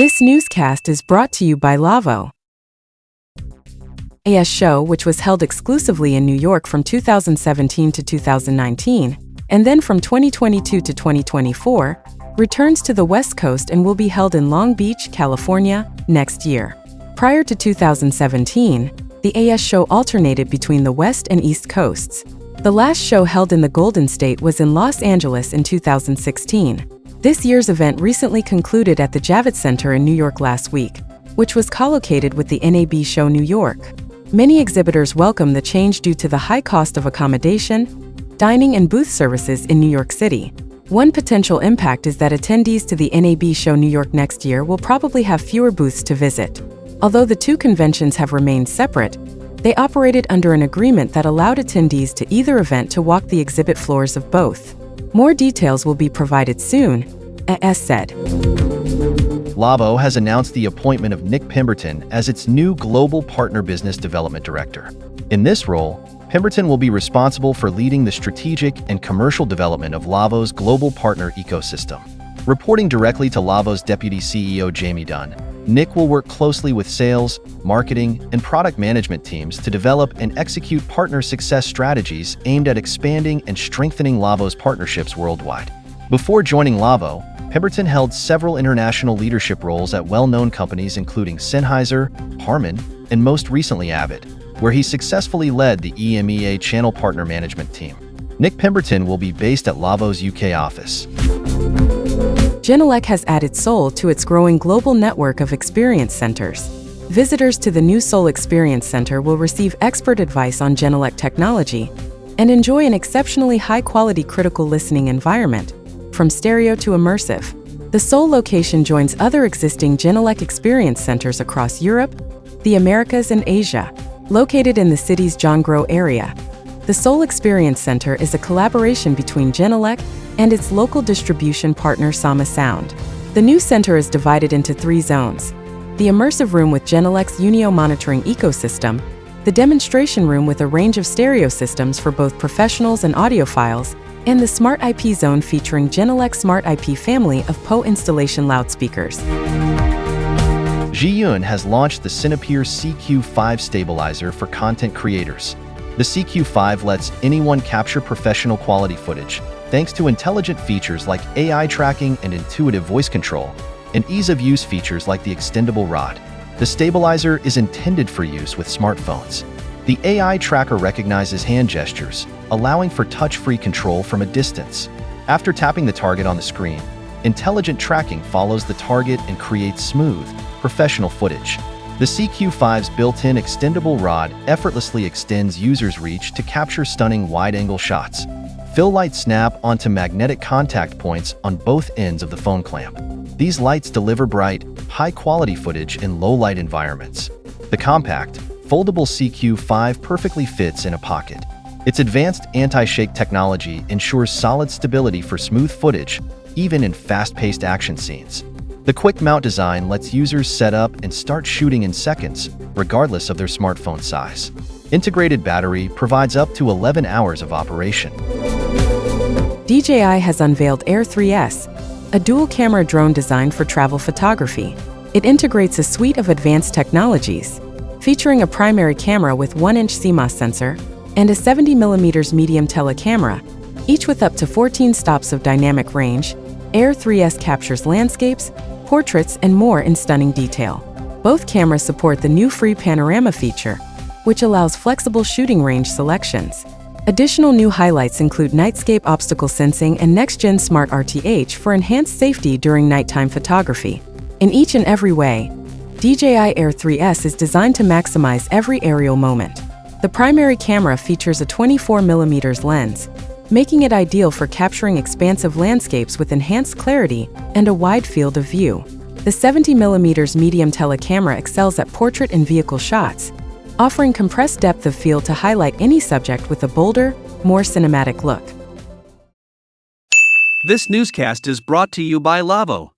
This newscast is brought to you by Lawo. AS show, which was held exclusively in New York from 2017 to 2019, and then from 2022 to 2024, returns to the West Coast and will be held in Long Beach, California, next year. Prior to 2017, the AS show alternated between the West and East Coasts. The last show held in the Golden State was in Los Angeles in 2016. This year's event recently concluded at the Javits Center in New York last week, which was co-located with the NAB Show New York. Many exhibitors welcome the change due to the high cost of accommodation, dining and booth services in New York City. One potential impact is that attendees to the NAB Show New York next year will probably have fewer booths to visit. Although the two conventions have remained separate, they operated under an agreement that allowed attendees to either event to walk the exhibit floors of both. More details will be provided soon, AS said. Lawo has announced the appointment of Nick Pemberton as its new Global Partner Business Development Director. In this role, Pemberton will be responsible for leading the strategic and commercial development of Lawo's global partner ecosystem. Reporting directly to Lawo's Deputy CEO Jamie Dunn, Nick will work closely with sales, marketing, and product management teams to develop and execute partner success strategies aimed at expanding and strengthening Lawo's partnerships worldwide. Before joining Lawo, Pemberton held several international leadership roles at well-known companies including Sennheiser, Harman, and most recently Avid, where he successfully led the EMEA Channel Partner Management team. Nick Pemberton will be based at Lawo's UK office. Genelec has added Seoul to its growing global network of experience centers. Visitors to the new Seoul Experience Center will receive expert advice on Genelec technology and enjoy an exceptionally high-quality critical listening environment, from stereo to immersive. The Seoul location joins other existing Genelec experience centers across Europe, the Americas, and Asia, located in the city's John Grow area. The Seoul Experience Center is a collaboration between Genelec and its local distribution partner Sama Sound. The new center is divided into 3 zones: the immersive room with Genelec's Unio monitoring ecosystem, the demonstration room with a range of stereo systems for both professionals and audiophiles, and the Smart IP zone featuring Genelec's Smart IP family of PO installation loudspeakers. Zhiyun has launched the Cinepeer CQ5 stabilizer for content creators. The CQ5 lets anyone capture professional quality footage, thanks to intelligent features like AI tracking and intuitive voice control, and ease-of-use features like the extendable rod. The stabilizer is intended for use with smartphones. The AI tracker recognizes hand gestures, allowing for touch-free control from a distance. After tapping the target on the screen, intelligent tracking follows the target and creates smooth, professional footage. The CQ5's built-in extendable rod effortlessly extends users' reach to capture stunning wide-angle shots. Fill lights snap onto magnetic contact points on both ends of the phone clamp. These lights deliver bright, high-quality footage in low-light environments. The compact, foldable CQ5 perfectly fits in a pocket. Its advanced anti-shake technology ensures solid stability for smooth footage, even in fast-paced action scenes. The quick mount design lets users set up and start shooting in seconds, regardless of their smartphone size. Integrated battery provides up to 11 hours of operation. DJI has unveiled Air 3S, a dual-camera drone designed for travel photography. It integrates a suite of advanced technologies, featuring a primary camera with 1-inch CMOS sensor and a 70mm medium telecamera, each with up to 14 stops of dynamic range. Air 3S captures landscapes, portraits, and more in stunning detail. Both cameras support the new free panorama feature, which allows flexible shooting range selections. Additional new highlights include nightscape obstacle sensing and next-gen smart RTH for enhanced safety during nighttime photography. In each and every way, DJI Air 3S is designed to maximize every aerial moment. The primary camera features a 24mm lens, making it ideal for capturing expansive landscapes with enhanced clarity and a wide field of view. The 70mm medium telecamera excels at portrait and vehicle shots, offering compressed depth of field to highlight any subject with a bolder, more cinematic look. This newscast is brought to you by Lawo.